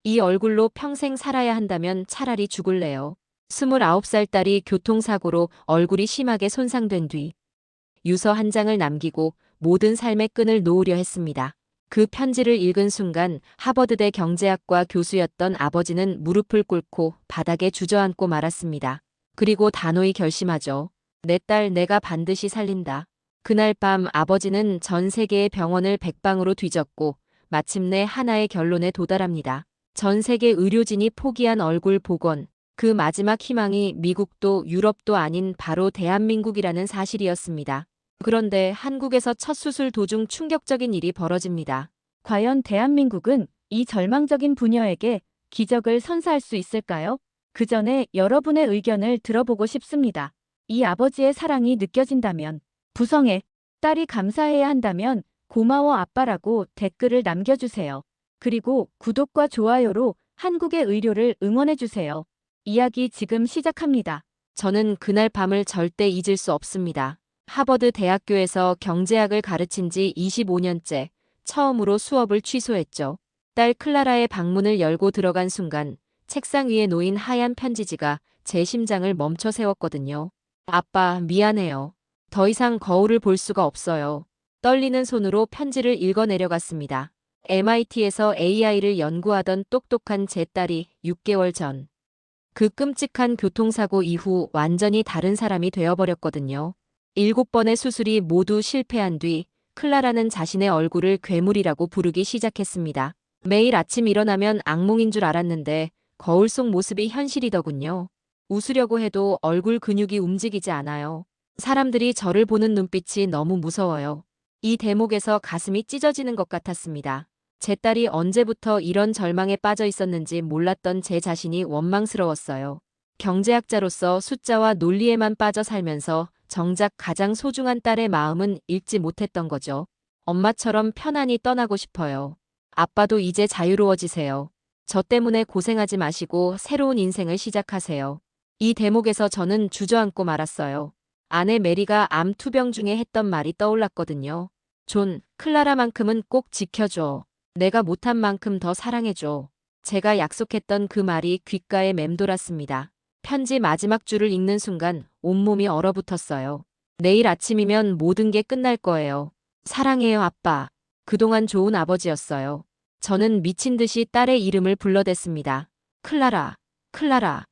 이 얼굴로 평생 살아야 한다면 차라리 죽을래요. 29살 딸이 교통사고로 얼굴이 심하게 손상된 뒤 유서 한 장을 남기고 모든 삶의 끈을 놓으려 했습니다. 그 편지를 읽은 순간 하버드대 경제학과 교수였던 아버지는 무릎을 꿇고 바닥에 주저앉고 말았습니다. 그리고 단호히 결심하죠. 내 딸 내가 반드시 살린다. 그날 밤 아버지는 전 세계의 병원을 백방으로 뒤졌고 마침내 하나의 결론에 도달합니다. 전 세계 의료진이 포기한 얼굴 복원. 그 마지막 희망이 미국도 유럽도 아닌 바로 대한민국이라는 사실이었습니다. 그런데 한국에서 첫 수술 도중 충격적인 일이 벌어집니다. 과연 대한민국은 이 절망적인 부녀에게 기적을 선사할 수 있을까요? 그 전에 여러분의 의견을 들어보고 싶습니다. 이 아버지의 사랑이 느껴진다면, 부성애, 딸이 감사해야 한다면 고마워 아빠라고 댓글을 남겨주세요. 그리고 구독과 좋아요로 한국의 의료를 응원해주세요. 이야기 지금 시작합니다. 저는 그날 밤을 절대 잊을 수 없습니다. 하버드 대학교에서 경제학을 가르친 지 25년째 처음으로 수업을 취소했죠. 딸 클라라의 방문을 열고 들어간 순간 책상 위에 놓인 하얀 편지지가 제 심장을 멈춰 세웠거든요. 아빠, 미안해요. 더 이상 거울을 볼 수가 없어요. 떨리는 손으로 편지를 읽어 내려갔습니다. MIT에서 AI를 연구하던 똑똑한 제 딸이 6개월 전 그 끔찍한 교통사고 이후 완전히 다른 사람이 되어버렸거든요. 7번의 수술이 모두 실패한 뒤 클라라는 자신의 얼굴을 괴물이라고 부르기 시작했습니다. 매일 아침 일어나면 악몽인 줄 알았는데 거울 속 모습이 현실이더군요. 웃으려고 해도 얼굴 근육이 움직이지 않아요. 사람들이 저를 보는 눈빛이 너무 무서워요. 이 대목에서 가슴이 찢어지는 것 같았습니다. 제 딸이 언제부터 이런 절망에 빠져 있었는지 몰랐던 제 자신이 원망스러웠어요. 경제학자로서 숫자와 논리에만 빠져 살면서 정작 가장 소중한 딸의 마음은 읽지 못했던 거죠. 엄마처럼 편안히 떠나고 싶어요. 아빠도 이제 자유로워지세요. 저 때문에 고생하지 마시고 새로운 인생을 시작하세요. 이 대목에서 저는 주저앉고 말았어요. 아내 메리가 암 투병 중에 했던 말이 떠올랐거든요. 존, 클라라만큼은 꼭 지켜줘. 내가 못한 만큼 더 사랑해줘. 제가 약속했던 그 말이 귓가에 맴돌았습니다. 편지 마지막 줄을 읽는 순간 온몸이 얼어붙었어요. 내일 아침이면 모든 게 끝날 거예요. 사랑해요, 아빠. 그동안 좋은 아버지였어요. 저는 미친 듯이 딸의 이름을 불러댔습니다. 클라라, 클라라.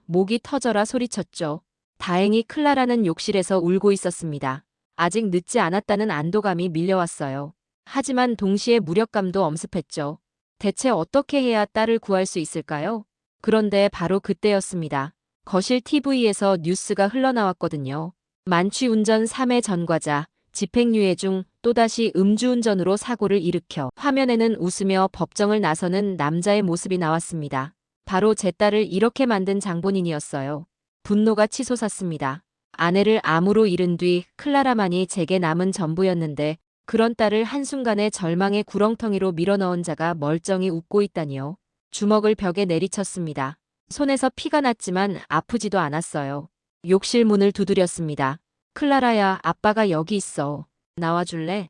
목이 터져라 소리쳤죠. 다행히 클라라는 욕실에서 울고 있었습니다. 아직 늦지 않았다는 안도감이 밀려왔어요. 하지만 동시에 무력감도 엄습했죠. 대체 어떻게 해야 딸을 구할 수 있을까요? 그런데 바로 그때였습니다. 거실 TV에서 뉴스가 흘러나왔거든요. 만취운전 3회 전과자, 집행유예 중 또다시 음주운전으로 사고를 일으켜 화면에는 웃으며 법정을 나서는 남자의 모습이 나왔습니다. 바로 제 딸을 이렇게 만든 장본인이었어요. 분노가 치솟았습니다. 아내를 암으로 잃은 뒤 클라라만이 제게 남은 전부였는데 그런 딸을 한순간에 절망의 구렁텅이로 밀어넣은 자가 멀쩡히 웃고 있다니요. 주먹을 벽에 내리쳤습니다. 손에서 피가 났지만 아프지도 않았어요. 욕실 문을 두드렸습니다. 클라라야, 아빠가 여기 있어. 나와줄래?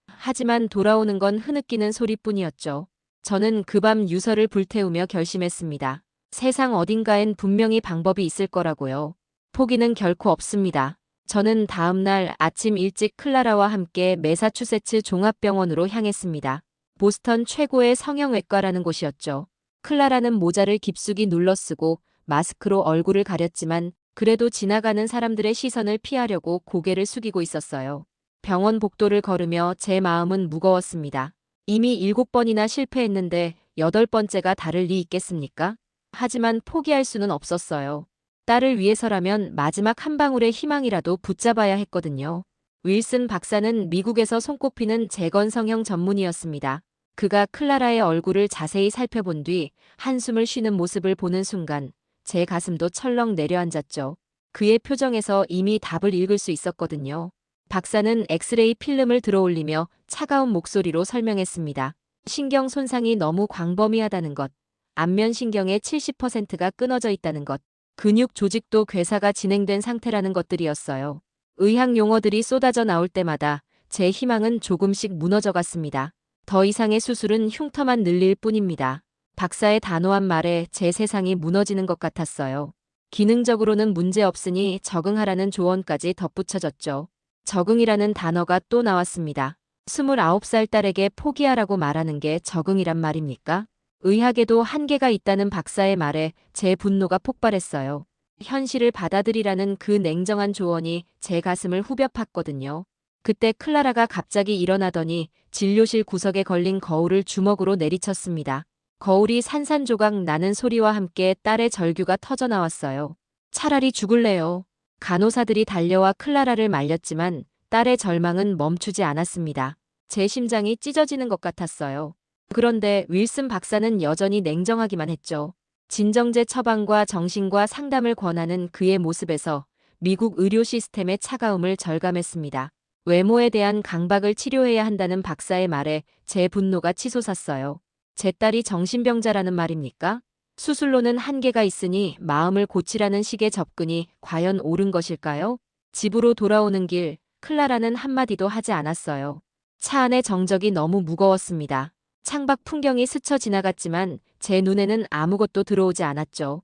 하지만 돌아오는 건 흐느끼는 소리뿐이었죠. 저는 그 밤 유서를 불태우며 결심했습니다. 세상 어딘가엔 분명히 방법이 있을 거라고요. 포기는 결코 없습니다. 저는 다음 날 아침 일찍 클라라와 함께 매사추세츠 종합병원으로 향했습니다. 보스턴 최고의 성형외과라는 곳이었죠. 클라라는 모자를 깊숙이 눌러쓰고 마스크로 얼굴을 가렸지만 그래도 지나가는 사람들의 시선을 피하려고 고개를 숙이고 있었어요. 병원 복도를 걸으며 제 마음은 무거웠습니다. 이미 7번이나 실패했는데 8번째가 다를 리 있겠습니까? 하지만 포기할 수는 없었어요. 딸을 위해서라면 마지막 한 방울의 희망이라도 붙잡아야 했거든요. 윌슨 박사는 미국에서 손꼽히는 재건성형 전문의였습니다. 그가 클라라의 얼굴을 자세히 살펴본 뒤 한숨을 쉬는 모습을 보는 순간 제 가슴도 철렁 내려앉았죠. 그의 표정에서 이미 답을 읽을 수 있었거든요. 박사는 엑스레이 필름을 들어올리며 차가운 목소리로 설명했습니다. 신경 손상이 너무 광범위하다는 것, 안면신경의 70%가 끊어져 있다는 것, 근육 조직도 괴사가 진행된 상태라는 것들이었어요. 의학 용어들이 쏟아져 나올 때마다 제 희망은 조금씩 무너져 갔습니다. 더 이상의 수술은 흉터만 늘릴 뿐입니다. 박사의 단호한 말에 제 세상이 무너지는 것 같았어요. 기능적으로는 문제 없으니 적응하라는 조언까지 덧붙여졌죠. 적응이라는 단어가 또 나왔습니다. 29살 딸에게 포기하라고 말하는 게 적응이란 말입니까? 의학에도 한계가 있다는 박사의 말에 제 분노가 폭발했어요. 현실을 받아들이라는 그 냉정한 조언이 제 가슴을 후벼 팠거든요. 그때 클라라가 갑자기 일어나더니 진료실 구석에 걸린 거울을 주먹으로 내리쳤습니다. 거울이 산산조각 나는 소리와 함께 딸의 절규가 터져 나왔어요. 차라리 죽을래요. 간호사들이 달려와 클라라를 말렸지만 딸의 절망은 멈추지 않았습니다. 제 심장이 찢어지는 것 같았어요. 그런데 윌슨 박사는 여전히 냉정하기만 했죠. 진정제 처방과 정신과 상담을 권하는 그의 모습에서 미국 의료 시스템의 차가움을 절감했습니다. 외모에 대한 강박을 치료해야 한다는 박사의 말에 제 분노가 치솟았어요. 제 딸이 정신병자라는 말입니까? 수술로는 한계가 있으니 마음을 고치라는 식의 접근이 과연 옳은 것일까요? 집으로 돌아오는 길, 클라라는 한마디도 하지 않았어요. 차 안의 정적이 너무 무거웠습니다. 창밖 풍경이 스쳐 지나갔지만 제 눈에는 아무것도 들어오지 않았죠.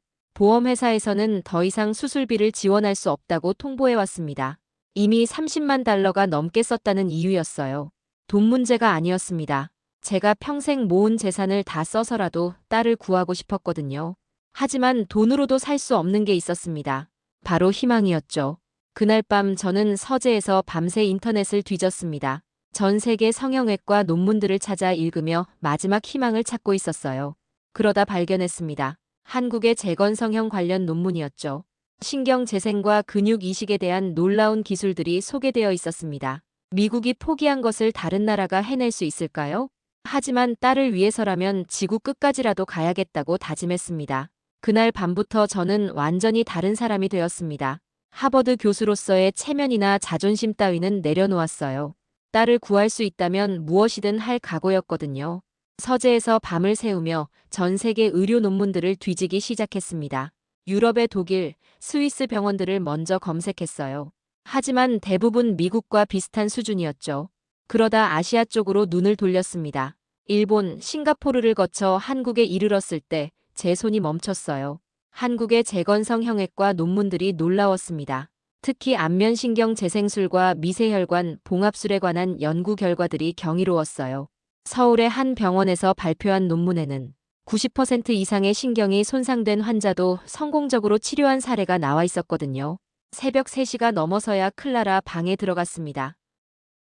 보험회사에서는 더 이상 수술비를 지원할 수 없다고 통보해왔습니다. 이미 30만 달러가 넘게 썼다는 이유였어요. 돈 문제가 아니었습니다. 제가 평생 모은 재산을 다 써서라도 딸을 구하고 싶었거든요. 하지만 돈으로도 살 수 없는 게 있었습니다. 바로 희망이었죠. 그날 밤 저는 서재에서 밤새 인터넷을 뒤졌습니다. 전 세계 성형외과 논문들을 찾아 읽으며 마지막 희망을 찾고 있었어요. 그러다 발견했습니다. 한국의 재건성형 관련 논문이었죠. 신경 재생과 근육 이식에 대한 놀라운 기술들이 소개되어 있었습니다. 미국이 포기한 것을 다른 나라가 해낼 수 있을까요? 하지만 딸을 위해서라면 지구 끝까지라도 가야겠다고 다짐했습니다. 그날 밤부터 저는 완전히 다른 사람이 되었습니다. 하버드 교수로서의 체면이나 자존심 따위는 내려놓았어요. 딸을 구할 수 있다면 무엇이든 할 각오였거든요. 서재에서 밤을 새우며 전 세계 의료 논문들을 뒤지기 시작했습니다. 유럽의 독일, 스위스 병원들을 먼저 검색했어요. 하지만 대부분 미국과 비슷한 수준이었죠. 그러다 아시아 쪽으로 눈을 돌렸습니다. 일본, 싱가포르를 거쳐 한국에 이르렀을 때 제 손이 멈췄어요. 한국의 재건성형외과 논문들이 놀라웠습니다. 특히 안면신경 재생술과 미세혈관, 봉합술에 관한 연구 결과들이 경이로웠어요. 서울의 한 병원에서 발표한 논문에는 90% 이상의 신경이 손상된 환자도 성공적으로 치료한 사례가 나와 있었거든요. 새벽 3시가 넘어서야 클라라 방에 들어갔습니다.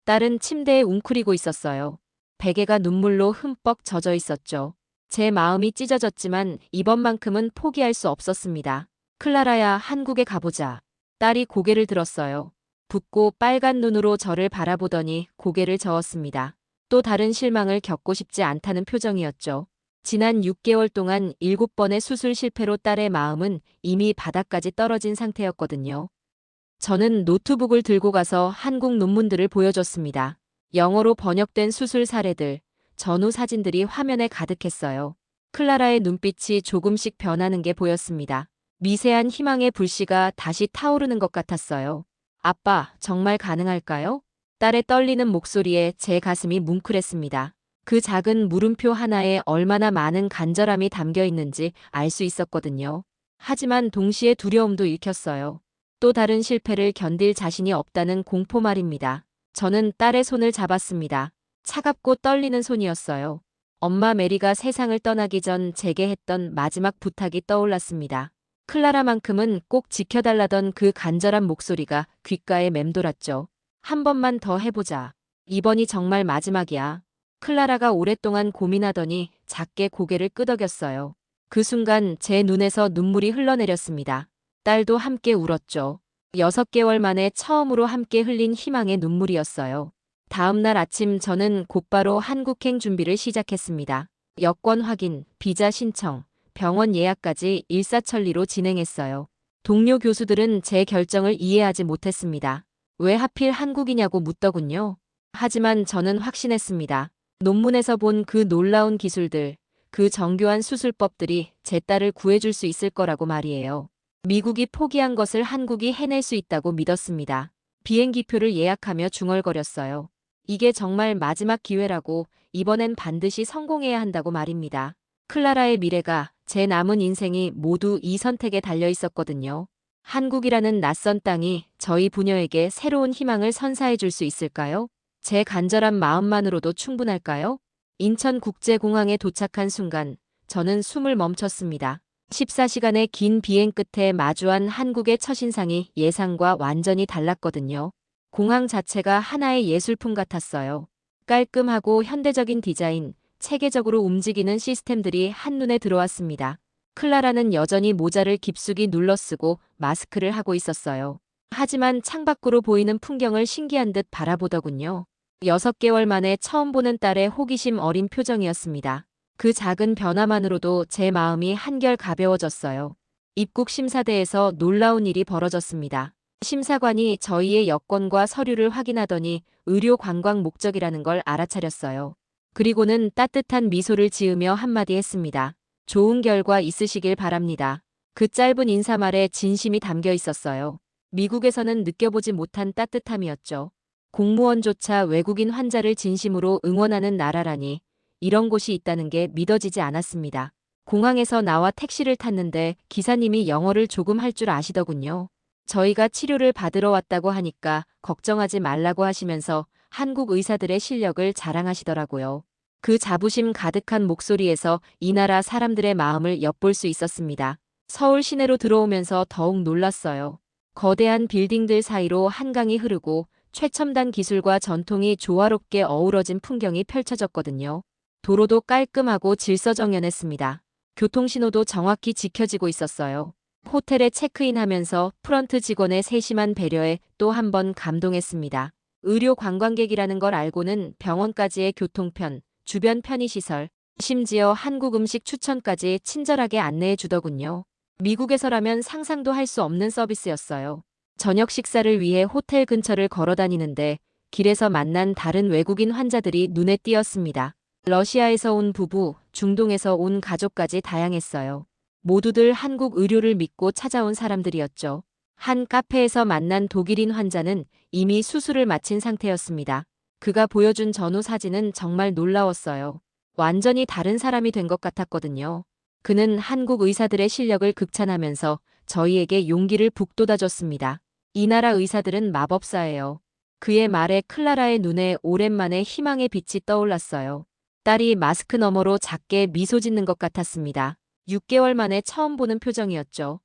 딸은 침대에 웅크리고 있었어요. 베개가 눈물로 흠뻑 젖어 있었죠. 제 마음이 찢어졌지만 이번만큼은 포기할 수 없었습니다. 클라라야, 한국에 가보자. 딸이 고개를 들었어요. 붓고 빨간 눈으로 저를 바라보더니 고개를 저었습니다. 또 다른 실망을 겪고 싶지 않다는 표정이었죠. 지난 6개월 동안 7번의 수술 실패로 딸의 마음은 이미 바닥까지 떨어진 상태였거든요. 저는 노트북을 들고 가서 한국 논문들을 보여줬습니다. 영어로 번역된 수술 사례들, 전후 사진들이 화면에 가득했어요. 클라라의 눈빛이 조금씩 변하는 게 보였습니다. 미세한 희망의 불씨가 다시 타오르는 것 같았어요. 아빠, 정말 가능할까요? 딸의 떨리는 목소리에 제 가슴이 뭉클했습니다. 그 작은 물음표 하나에 얼마나 많은 간절함이 담겨 있는지 알 수 있었거든요. 하지만 동시에 두려움도 읽혔어요. 또 다른 실패를 견딜 자신이 없다는 공포 말입니다. 저는 딸의 손을 잡았습니다. 차갑고 떨리는 손이었어요. 엄마 메리가 세상을 떠나기 전 제게 했던 마지막 부탁이 떠올랐습니다. 클라라만큼은 꼭 지켜달라던 그 간절한 목소리가 귓가에 맴돌았죠. 한 번만 더 해보자. 이번이 정말 마지막이야. 클라라가 오랫동안 고민하더니 작게 고개를 끄덕였어요. 그 순간 제 눈에서 눈물이 흘러내렸습니다. 딸도 함께 울었죠. 6개월 만에 처음으로 함께 흘린 희망의 눈물이었어요. 다음 날 아침 저는 곧바로 한국행 준비를 시작했습니다. 여권 확인, 비자 신청, 병원 예약까지 일사천리로 진행했어요. 동료 교수들은 제 결정을 이해하지 못했습니다. 왜 하필 한국이냐고 묻더군요. 하지만 저는 확신했습니다. 논문에서 본 그 놀라운 기술들, 그 정교한 수술법들이 제 딸을 구해줄 수 있을 거라고 말이에요. 미국이 포기한 것을 한국이 해낼 수 있다고 믿었습니다. 비행기표를 예약하며 중얼거렸어요. 이게 정말 마지막 기회라고, 이번엔 반드시 성공해야 한다고 말입니다. 클라라의 미래가, 제 남은 인생이 모두 이 선택에 달려 있었거든요. 한국이라는 낯선 땅이 저희 부녀에게 새로운 희망을 선사해 줄 수 있을까요? 제 간절한 마음만으로도 충분할까요? 인천국제공항에 도착한 순간 저는 숨을 멈췄습니다. 14시간의 긴 비행 끝에 마주한 한국의 첫인상이 예상과 완전히 달랐거든요. 공항 자체가 하나의 예술품 같았어요. 깔끔하고 현대적인 디자인, 체계적으로 움직이는 시스템들이 한눈에 들어왔습니다. 클라라는 여전히 모자를 깊숙이 눌러쓰고 마스크를 하고 있었어요. 하지만 창밖으로 보이는 풍경을 신기한 듯 바라보더군요. 6개월 만에 처음 보는 딸의 호기심 어린 표정이었습니다. 그 작은 변화만으로도 제 마음이 한결 가벼워졌어요. 입국 심사대에서 놀라운 일이 벌어졌습니다. 심사관이 저희의 여권과 서류를 확인하더니 의료 관광 목적이라는 걸 알아차렸어요. 그리고는 따뜻한 미소를 지으며 한마디 했습니다. 좋은 결과 있으시길 바랍니다. 그 짧은 인사말에 진심이 담겨 있었어요. 미국에서는 느껴보지 못한 따뜻함이었죠. 공무원조차 외국인 환자를 진심으로 응원하는 나라라니 이런 곳이 있다는 게 믿어지지 않았습니다. 공항에서 나와 택시를 탔는데 기사님이 영어를 조금 할 줄 아시더군요. 저희가 치료를 받으러 왔다고 하니까 걱정하지 말라고 하시면서 한국 의사들의 실력을 자랑하시더라고요. 그 자부심 가득한 목소리에서 이 나라 사람들의 마음을 엿볼 수 있었습니다. 서울 시내로 들어오면서 더욱 놀랐어요. 거대한 빌딩들 사이로 한강이 흐르고 최첨단 기술과 전통이 조화롭게 어우러진 풍경이 펼쳐졌거든요. 도로도 깔끔하고 질서정연했습니다. 교통신호도 정확히 지켜지고 있었어요. 호텔에 체크인하면서 프런트 직원의 세심한 배려에 또 한 번 감동했습니다. 의료 관광객이라는 걸 알고는 병원까지의 교통편, 주변 편의시설, 심지어 한국 음식 추천까지 친절하게 안내해 주더군요. 미국에서라면 상상도 할 수 없는 서비스였어요. 저녁 식사를 위해 호텔 근처를 걸어 다니는데 길에서 만난 다른 외국인 환자들이 눈에 띄었습니다. 러시아에서 온 부부, 중동에서 온 가족까지 다양했어요. 모두들 한국 의료를 믿고 찾아온 사람들이었죠. 한 카페에서 만난 독일인 환자는 이미 수술을 마친 상태였습니다. 그가 보여준 전후 사진은 정말 놀라웠어요. 완전히 다른 사람이 된 것 같았거든요. 그는 한국 의사들의 실력을 극찬하면서 저희에게 용기를 북돋아줬습니다. 이 나라 의사들은 마법사예요. 그의 말에 클라라의 눈에 오랜만에 희망의 빛이 떠올랐어요. 딸이 마스크 너머로 작게 미소 짓는 것 같았습니다. 6개월 만에 처음 보는 표정이었죠.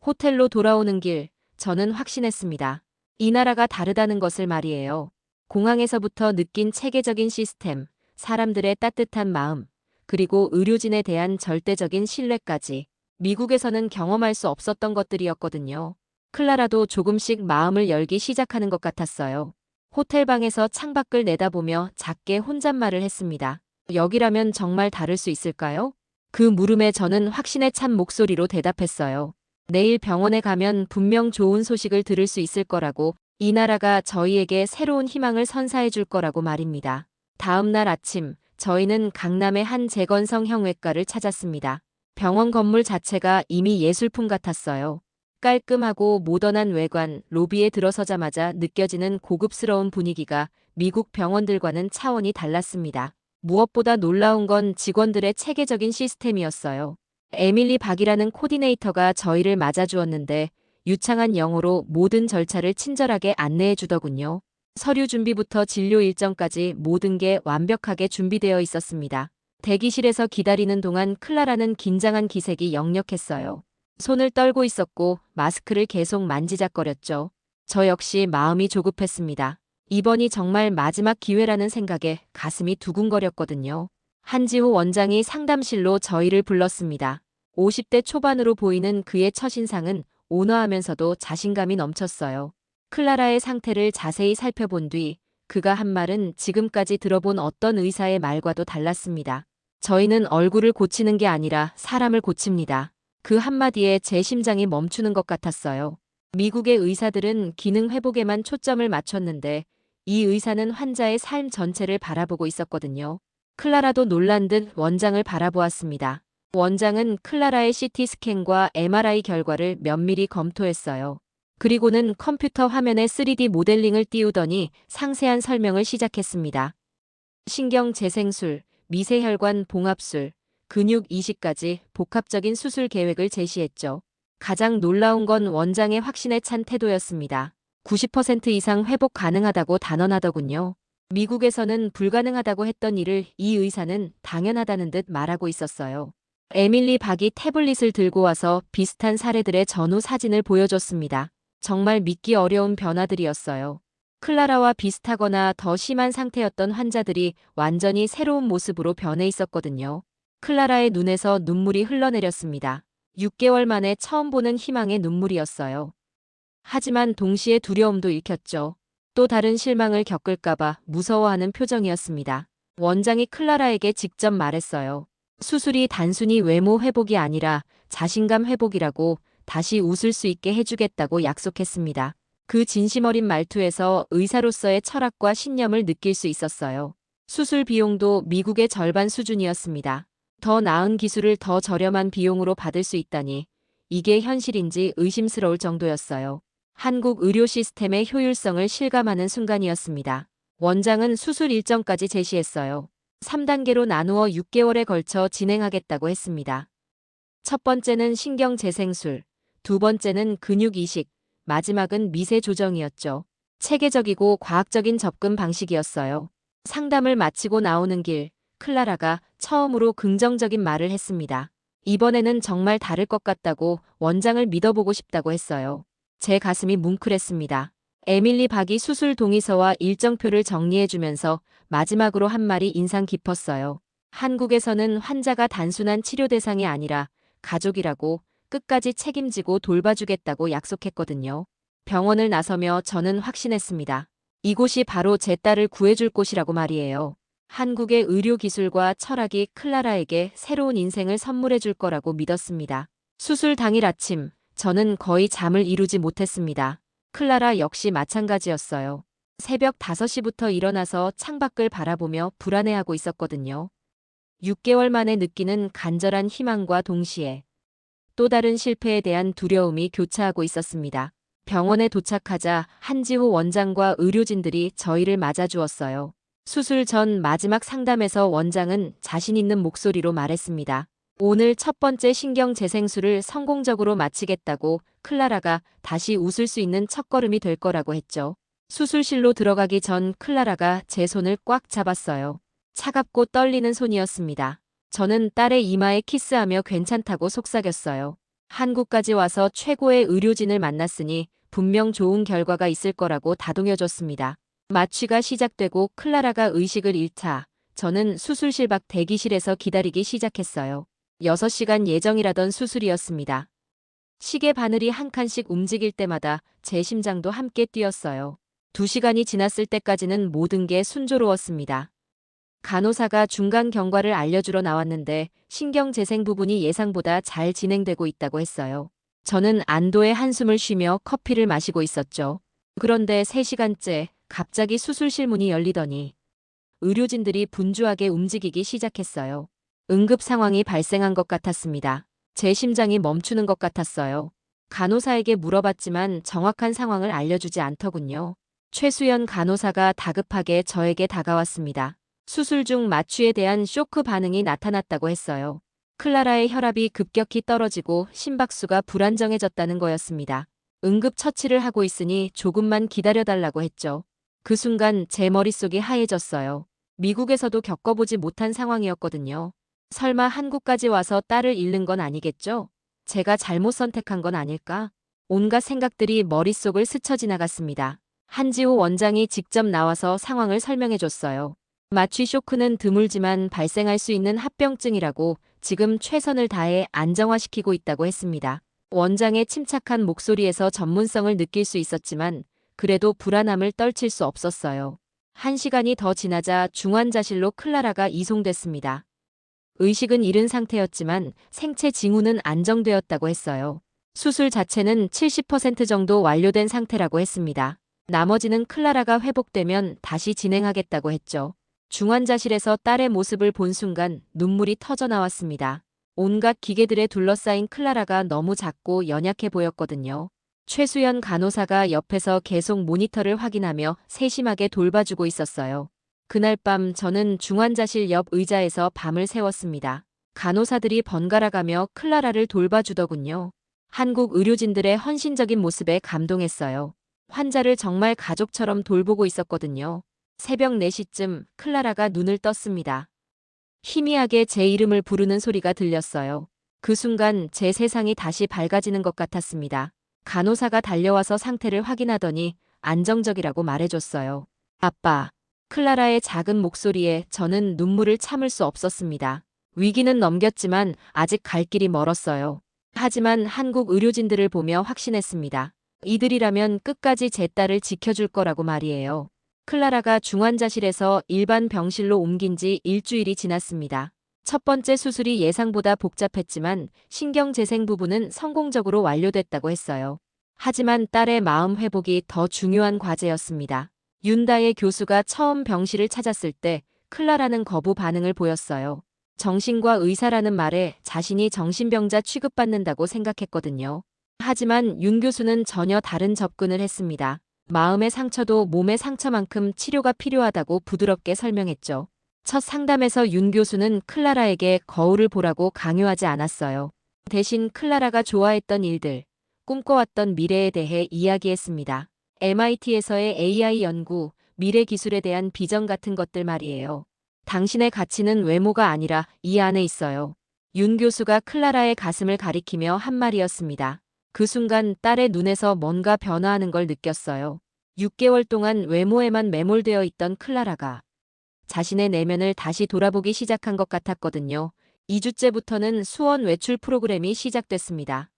호텔로 돌아오는 길, 저는 확신했습니다. 이 나라가 다르다는 것을 말이에요. 공항에서부터 느낀 체계적인 시스템, 사람들의 따뜻한 마음, 그리고 의료진에 대한 절대적인 신뢰까지 미국에서는 경험할 수 없었던 것들이었거든요. 클라라도 조금씩 마음을 열기 시작하는 것 같았어요. 호텔방에서 창밖을 내다보며 작게 혼잣말을 했습니다. 여기라면 정말 다를 수 있을까요? 그 물음에 저는 확신에 찬 목소리로 대답했어요. 내일 병원에 가면 분명 좋은 소식을 들을 수 있을 거라고, 이 나라가 저희에게 새로운 희망을 선사해 줄 거라고 말입니다. 다음 날 아침, 저희는 강남의 한 재건성 외과를 찾았습니다. 병원 건물 자체가 이미 예술품 같았어요. 깔끔하고 모던한 외관, 로비에 들어서자마자 느껴지는 고급스러운 분위기가 미국 병원들과는 차원이 달랐습니다. 무엇보다 놀라운 건 직원들의 체계적인 시스템이었어요. 에밀리 박이라는 코디네이터가 저희를 맞아주었는데 유창한 영어로 모든 절차를 친절하게 안내해 주더군요. 서류 준비부터 진료 일정까지 모든 게 완벽하게 준비되어 있었습니다. 대기실에서 기다리는 동안 클라라는 긴장한 기색이 역력했어요. 손을 떨고 있었고 마스크를 계속 만지작거렸죠. 저 역시 마음이 조급했습니다. 이번이 정말 마지막 기회라는 생각에 가슴이 두근거렸거든요. 한지호 원장이 상담실로 저희를 불렀습니다. 50대 초반으로 보이는 그의 첫인상은 온화하면서도 자신감이 넘쳤어요. 클라라의 상태를 자세히 살펴본 뒤 그가 한 말은 지금까지 들어본 어떤 의사의 말과도 달랐습니다. 저희는 얼굴을 고치는 게 아니라 사람을 고칩니다. 그 한마디에 제 심장이 멈추는 것 같았어요. 미국의 의사들은 기능 회복에만 초점을 맞췄는데 이 의사는 환자의 삶 전체를 바라보고 있었거든요. 클라라도 놀란 듯 원장을 바라보았습니다. 원장은 클라라의 CT 스캔과 MRI 결과를 면밀히 검토했어요. 그리고는 컴퓨터 화면에 3D 모델링을 띄우더니 상세한 설명을 시작했습니다. 신경 재생술, 미세혈관 봉합술, 근육 이식까지 복합적인 수술 계획을 제시했죠. 가장 놀라운 건 원장의 확신에 찬 태도였습니다. 90% 이상 회복 가능하다고 단언하더군요. 미국에서는 불가능하다고 했던 일을 이 의사는 당연하다는 듯 말하고 있었어요. 에밀리 박이 태블릿을 들고 와서 비슷한 사례들의 전후 사진을 보여줬습니다. 정말 믿기 어려운 변화들이었어요. 클라라와 비슷하거나 더 심한 상태였던 환자들이 완전히 새로운 모습으로 변해 있었거든요. 클라라의 눈에서 눈물이 흘러내렸습니다. 6개월 만에 처음 보는 희망의 눈물이었어요. 하지만 동시에 두려움도 읽혔죠. 또 다른 실망을 겪을까봐 무서워하는 표정이었습니다. 원장이 클라라에게 직접 말했어요. 수술이 단순히 외모 회복이 아니라 자신감 회복이라고, 다시 웃을 수 있게 해주겠다고 약속했습니다. 그 진심 어린 말투에서 의사로서의 철학과 신념을 느낄 수 있었어요. 수술 비용도 미국의 절반 수준이었습니다. 더 나은 기술을 더 저렴한 비용으로 받을 수 있다니, 이게 현실인지 의심스러울 정도였어요. 한국 의료 시스템의 효율성을 실감하는 순간이었습니다. 원장은 수술 일정까지 제시했어요. 3단계로 나누어 6개월에 걸쳐 진행하겠다고 했습니다. 첫 번째는 신경재생술, 두 번째는 근육 이식, 마지막은 미세 조정이었죠. 체계적이고 과학적인 접근 방식이었어요. 상담을 마치고 나오는 길, 클라라가 처음으로 긍정적인 말을 했습니다. 이번에는 정말 다를 것 같다고, 원장을 믿어보고 싶다고 했어요. 제 가슴이 뭉클했습니다. 에밀리 박이 수술 동의서와 일정표를 정리해주면서 마지막으로 한 말이 인상 깊었어요. 한국에서는 환자가 단순한 치료 대상이 아니라 가족이라고, 끝까지 책임지고 돌봐주겠다고 약속했거든요. 병원을 나서며 저는 확신했습니다. 이곳이 바로 제 딸을 구해줄 곳이라고 말이에요. 한국의 의료 기술과 철학이 클라라에게 새로운 인생을 선물해 줄 거라고 믿었습니다. 수술 당일 아침, 저는 거의 잠을 이루지 못했습니다. 클라라 역시 마찬가지였어요. 새벽 5시부터 일어나서 창밖을 바라보며 불안해하고 있었거든요. 6개월 만에 느끼는 간절한 희망과 동시에 또 다른 실패에 대한 두려움이 교차하고 있었습니다. 병원에 도착하자 한지호 원장과 의료진들이 저희를 맞아주었어요. 수술 전 마지막 상담에서 원장은 자신 있는 목소리로 말했습니다. 오늘 첫 번째 신경재생술을 성공적으로 마치겠다고, 클라라가 다시 웃을 수 있는 첫걸음이 될 거라고 했죠. 수술실로 들어가기 전 클라라가 제 손을 꽉 잡았어요. 차갑고 떨리는 손이었습니다. 저는 딸의 이마에 키스하며 괜찮다고 속삭였어요. 한국까지 와서 최고의 의료진을 만났으니 분명 좋은 결과가 있을 거라고 다독여줬습니다. 마취가 시작되고 클라라가 의식을 잃자 저는 수술실 밖 대기실에서 기다리기 시작했어요. 6시간 예정이라던 수술이었습니다. 시계 바늘이 한 칸씩 움직일 때마다 제 심장도 함께 뛰었어요. 2시간이 지났을 때까지는 모든 게 순조로웠습니다. 간호사가 중간 경과를 알려주러 나왔는데 신경재생 부분이 예상보다 잘 진행되고 있다고 했어요. 저는 안도의 한숨을 쉬며 커피를 마시고 있었죠. 그런데 3시간째 갑자기 수술실 문이 열리더니 의료진들이 분주하게 움직이기 시작했어요. 응급 상황이 발생한 것 같았습니다. 제 심장이 멈추는 것 같았어요. 간호사에게 물어봤지만 정확한 상황을 알려주지 않더군요. 최수연 간호사가 다급하게 저에게 다가왔습니다. 수술 중 마취에 대한 쇼크 반응이 나타났다고 했어요. 클라라의 혈압이 급격히 떨어지고 심박수가 불안정해졌다는 거였습니다. 응급 처치를 하고 있으니 조금만 기다려달라고 했죠. 그 순간 제 머릿속이 하얘졌어요. 미국에서도 겪어보지 못한 상황이었거든요. 설마 한국까지 와서 딸을 잃는 건 아니겠죠? 제가 잘못 선택한 건 아닐까? 온갖 생각들이 머릿속을 스쳐 지나갔습니다. 한지호 원장이 직접 나와서 상황을 설명해줬어요. 마취 쇼크는 드물지만 발생할 수 있는 합병증이라고, 지금 최선을 다해 안정화시키고 있다고 했습니다. 원장의 침착한 목소리에서 전문성을 느낄 수 있었지만 그래도 불안함을 떨칠 수 없었어요. 1시간이 더 지나자 중환자실로 클라라가 이송됐습니다. 의식은 잃은 상태였지만 생체 징후는 안정되었다고 했어요. 수술 자체는 70% 정도 완료된 상태라고 했습니다. 나머지는 클라라가 회복되면 다시 진행하겠다고 했죠. 중환자실에서 딸의 모습을 본 순간 눈물이 터져 나왔습니다. 온갖 기계들에 둘러싸인 클라라가 너무 작고 연약해 보였거든요. 최수연 간호사가 옆에서 계속 모니터를 확인하며 세심하게 돌봐주고 있었어요. 그날 밤 저는 중환자실 옆 의자에서 밤을 새웠습니다. 간호사들이 번갈아가며 클라라를 돌봐주더군요. 한국 의료진들의 헌신적인 모습에 감동했어요. 환자를 정말 가족처럼 돌보고 있었거든요. 새벽 4시쯤 클라라가 눈을 떴습니다. 희미하게 제 이름을 부르는 소리가 들렸어요. 그 순간 제 세상이 다시 밝아지는 것 같았습니다. 간호사가 달려와서 상태를 확인하더니 안정적이라고 말해줬어요. 아빠. 클라라의 작은 목소리에 저는 눈물을 참을 수 없었습니다. 위기는 넘겼지만 아직 갈 길이 멀었어요. 하지만 한국 의료진들을 보며 확신했습니다. 이들이라면 끝까지 제 딸을 지켜줄 거라고 말이에요. 클라라가 중환자실에서 일반 병실로 옮긴 지 일주일이 지났습니다. 첫 번째 수술이 예상보다 복잡했지만 신경재생 부분은 성공적으로 완료됐다고 했어요. 하지만 딸의 마음 회복이 더 중요한 과제였습니다. 윤다의 교수가 처음 병실을 찾았을 때 클라라는 거부 반응을 보였어요. 정신과 의사라는 말에 자신이 정신병자 취급받는다고 생각했거든요. 하지만 윤 교수는 전혀 다른 접근을 했습니다. 마음의 상처도 몸의 상처만큼 치료가 필요하다고 부드럽게 설명했죠. 첫 상담에서 윤 교수는 클라라에게 거울을 보라고 강요하지 않았어요. 대신 클라라가 좋아했던 일들, 꿈꿔왔던 미래에 대해 이야기했습니다. MIT에서의 AI 연구, 미래 기술에 대한 비전 같은 것들 말이에요. 당신의 가치는 외모가 아니라 이 안에 있어요. 윤 교수가 클라라의 가슴을 가리키며 한 말이었습니다. 그 순간 딸의 눈에서 뭔가 변화하는 걸 느꼈어요. 6개월 동안 외모에만 매몰되어 있던 클라라가 자신의 내면을 다시 돌아보기 시작한 것 같았거든요. 2주째부터는 수원 외출 프로그램이 시작됐습니다.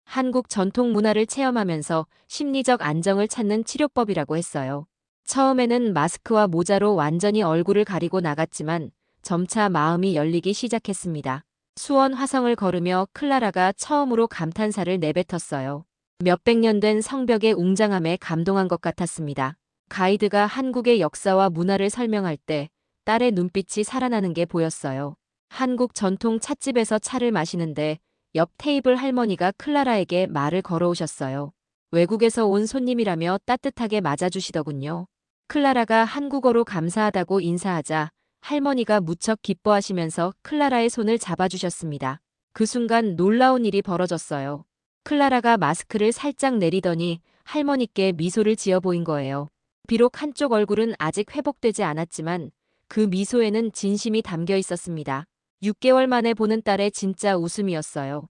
한국 전통 문화를 체험하면서 심리적 안정을 찾는 치료법이라고 했어요. 처음에는 마스크와 모자로 완전히 얼굴을 가리고 나갔지만 점차 마음이 열리기 시작했습니다. 수원 화성을 걸으며 클라라가 처음으로 감탄사를 내뱉었어요. 몇백 년 된 성벽의 웅장함에 감동한 것 같았습니다. 가이드가 한국의 역사와 문화를 설명할 때 딸의 눈빛이 살아나는 게 보였어요. 한국 전통 찻집에서 차를 마시는데 옆 테이블 할머니가 클라라에게 말을 걸어오셨어요. 외국에서 온 손님이라며 따뜻하게 맞아주시더군요. 클라라가 한국어로 감사하다고 인사하자 할머니가 무척 기뻐하시면서 클라라의 손을 잡아주셨습니다. 그 순간 놀라운 일이 벌어졌어요. 클라라가 마스크를 살짝 내리더니 할머니께 미소를 지어 보인 거예요. 비록 한쪽 얼굴은 아직 회복되지 않았지만 그 미소에는 진심이 담겨 있었습니다. 6개월 만에 보는 딸의 진짜 웃음이었어요.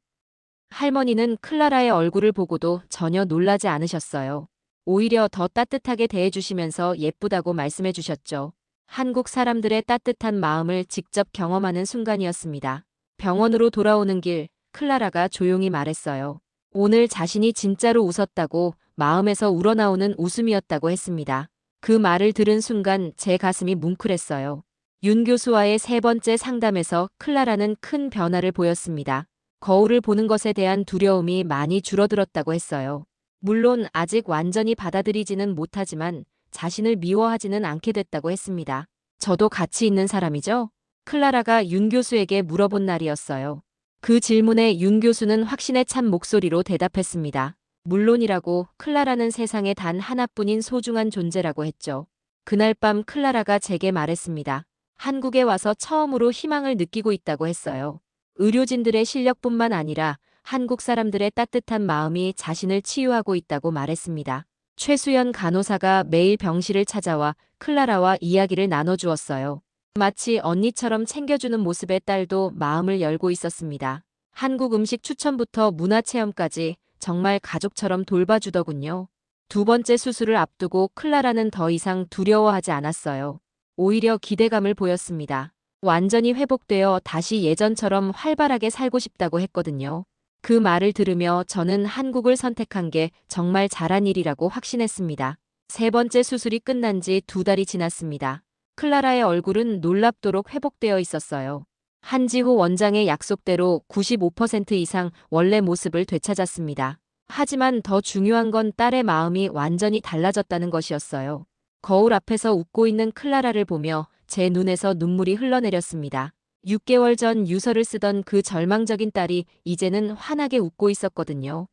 할머니는 클라라의 얼굴을 보고도 전혀 놀라지 않으셨어요. 오히려 더 따뜻하게 대해주시면서 예쁘다고 말씀해 주셨죠. 한국 사람들의 따뜻한 마음을 직접 경험하는 순간이었습니다. 병원으로 돌아오는 길, 클라라가 조용히 말했어요. 오늘 자신이 진짜로 웃었다고 마음에서 우러나오는 웃음이었다고 했습니다. 그 말을 들은 순간 제 가슴이 뭉클했어요. 윤 교수와의 세 번째 상담에서 클라라는 큰 변화를 보였습니다. 거울을 보는 것에 대한 두려움이 많이 줄어들었다고 했어요. 물론 아직 완전히 받아들이지는 못하지만 자신을 미워하지는 않게 됐다고 했습니다. 저도 가치 있는 사람이죠? 클라라가 윤 교수에게 물어본 날이었어요. 그 질문에 윤 교수는 확신에 찬 목소리로 대답했습니다. 물론이라고. 클라라는 세상에 단 하나뿐인 소중한 존재라고 했죠. 그날 밤 클라라가 제게 말했습니다. 한국에 와서 처음으로 희망을 느끼고 있다고 했어요. 의료진들의 실력뿐만 아니라 한국 사람들의 따뜻한 마음이 자신을 치유하고 있다고 말했습니다. 최수연 간호사가 매일 병실을 찾아와 클라라와 이야기를 나눠주었어요. 마치 언니처럼 챙겨주는 모습에 딸도 마음을 열고 있었습니다. 한국 음식 추천부터 문화체험까지 정말 가족처럼 돌봐주더군요. 두 번째 수술을 앞두고 클라라는 더 이상 두려워하지 않았어요. 오히려 기대감을 보였습니다. 완전히 회복되어 다시 예전처럼 활발하게 살고 싶다고 했거든요. 그 말을 들으며 저는 한국을 선택한 게 정말 잘한 일이라고 확신했습니다. 세 번째 수술이 끝난 지 2달이 지났습니다. 클라라의 얼굴은 놀랍도록 회복되어 있었어요. 한지호 원장의 약속대로 95% 이상 원래 모습을 되찾았습니다. 하지만 더 중요한 건 딸의 마음이 완전히 달라졌다는 것이었어요. 거울 앞에서 웃고 있는 클라라를 보며 제 눈에서 눈물이 흘러내렸습니다. 6개월 전 유서를 쓰던 그 절망적인 딸이 이제는 환하게 웃고 있었거든요.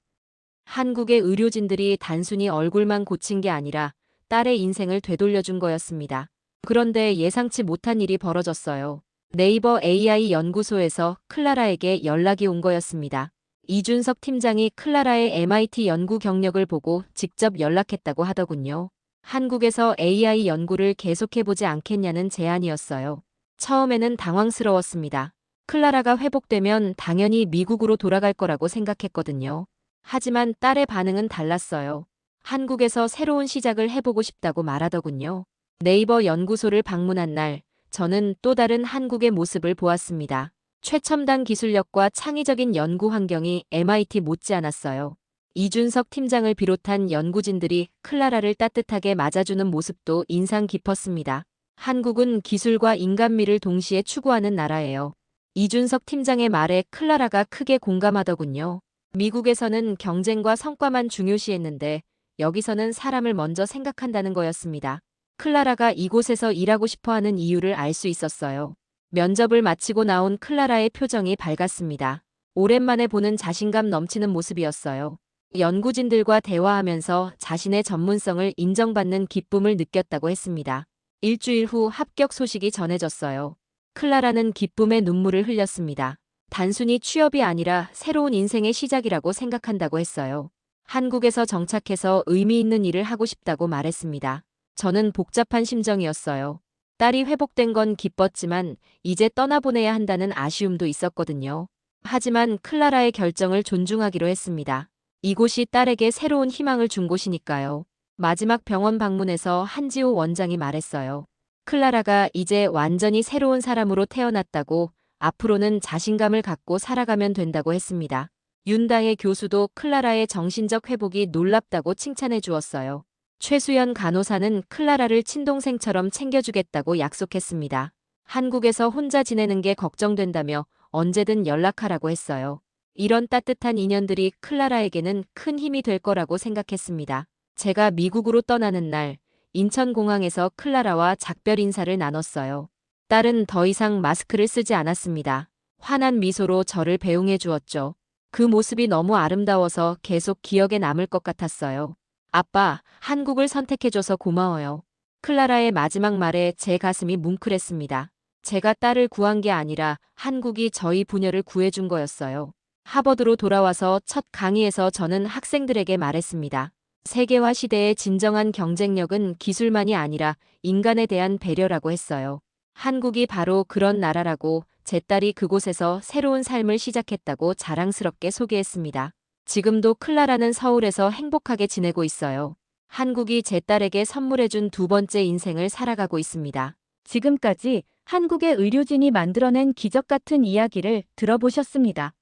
한국의 의료진들이 단순히 얼굴만 고친 게 아니라 딸의 인생을 되돌려준 거였습니다. 그런데 예상치 못한 일이 벌어졌어요. 네이버 AI 연구소에서 클라라에게 연락이 온 거였습니다. 이준석 팀장이 클라라의 MIT 연구 경력을 보고 직접 연락했다고 하더군요. 한국에서 AI 연구를 계속해보지 않겠냐는 제안이었어요. 처음에는 당황스러웠습니다. 클라라가 회복되면 당연히 미국으로 돌아갈 거라고 생각했거든요. 하지만 딸의 반응은 달랐어요. 한국에서 새로운 시작을 해보고 싶다고 말하더군요. 네이버 연구소를 방문한 날, 저는 또 다른 한국의 모습을 보았습니다. 최첨단 기술력과 창의적인 연구 환경이 MIT 못지않았어요. 이준석 팀장을 비롯한 연구진들이 클라라를 따뜻하게 맞아주는 모습도 인상 깊었습니다. 한국은 기술과 인간미를 동시에 추구하는 나라예요. 이준석 팀장의 말에 클라라가 크게 공감하더군요. 미국에서는 경쟁과 성과만 중요시했는데 여기서는 사람을 먼저 생각한다는 거였습니다. 클라라가 이곳에서 일하고 싶어 하는 이유를 알 수 있었어요. 면접을 마치고 나온 클라라의 표정이 밝았습니다. 오랜만에 보는 자신감 넘치는 모습이었어요. 연구진들과 대화하면서 자신의 전문성을 인정받는 기쁨을 느꼈다고 했습니다. 일주일 후 합격 소식이 전해졌어요. 클라라는 기쁨의 눈물을 흘렸습니다. 단순히 취업이 아니라 새로운 인생의 시작이라고 생각한다고 했어요. 한국에서 정착해서 의미 있는 일을 하고 싶다고 말했습니다. 저는 복잡한 심정이었어요. 딸이 회복된 건 기뻤지만 이제 떠나보내야 한다는 아쉬움도 있었거든요. 하지만 클라라의 결정을 존중하기로 했습니다. 이곳이 딸에게 새로운 희망을 준 곳이니까요. 마지막 병원 방문에서 한지호 원장이 말했어요. 클라라가 이제 완전히 새로운 사람으로 태어났다고, 앞으로는 자신감을 갖고 살아가면 된다고 했습니다. 윤다혜 교수도 클라라의 정신적 회복이 놀랍다고 칭찬해 주었어요. 최수연 간호사는 클라라를 친동생처럼 챙겨주겠다고 약속했습니다. 한국에서 혼자 지내는 게 걱정된다며 언제든 연락하라고 했어요. 이런 따뜻한 인연들이 클라라에게는 큰 힘이 될 거라고 생각했습니다. 제가 미국으로 떠나는 날, 인천공항에서 클라라와 작별 인사를 나눴어요. 딸은 더 이상 마스크를 쓰지 않았습니다. 환한 미소로 저를 배웅해 주었죠. 그 모습이 너무 아름다워서 계속 기억에 남을 것 같았어요. 아빠, 한국을 선택해줘서 고마워요. 클라라의 마지막 말에 제 가슴이 뭉클했습니다. 제가 딸을 구한 게 아니라 한국이 저희 부녀를 구해준 거였어요. 하버드로 돌아와서 첫 강의에서 저는 학생들에게 말했습니다. 세계화 시대의 진정한 경쟁력은 기술만이 아니라 인간에 대한 배려라고 했어요. 한국이 바로 그런 나라라고, 제 딸이 그곳에서 새로운 삶을 시작했다고 자랑스럽게 소개했습니다. 지금도 클라라는 서울에서 행복하게 지내고 있어요. 한국이 제 딸에게 선물해준 두 번째 인생을 살아가고 있습니다. 지금까지 한국의 의료진이 만들어낸 기적 같은 이야기를 들어보셨습니다.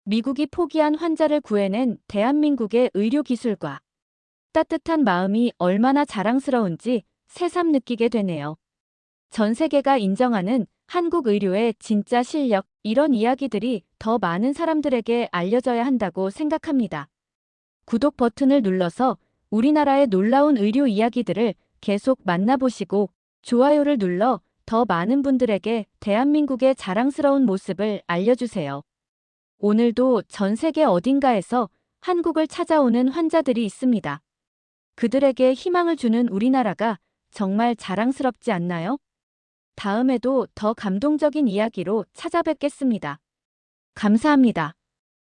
미국이 포기한 환자를 구해낸 대한민국의 의료기술과 따뜻한 마음이 얼마나 자랑스러운지 새삼 느끼게 되네요. 전 세계가 인정하는 한국 의료의 진짜 실력, 이런 이야기들이 더 많은 사람들에게 알려져야 한다고 생각합니다. 구독 버튼을 눌러서 우리나라의 놀라운 의료 이야기들을 계속 만나보시고 좋아요를 눌러 더 많은 분들에게 대한민국의 자랑스러운 모습을 알려주세요. 오늘도 전 세계 어딘가에서 한국을 찾아오는 환자들이 있습니다. 그들에게 희망을 주는 우리나라가 정말 자랑스럽지 않나요? 다음에도 더 감동적인 이야기로 찾아뵙겠습니다. 감사합니다.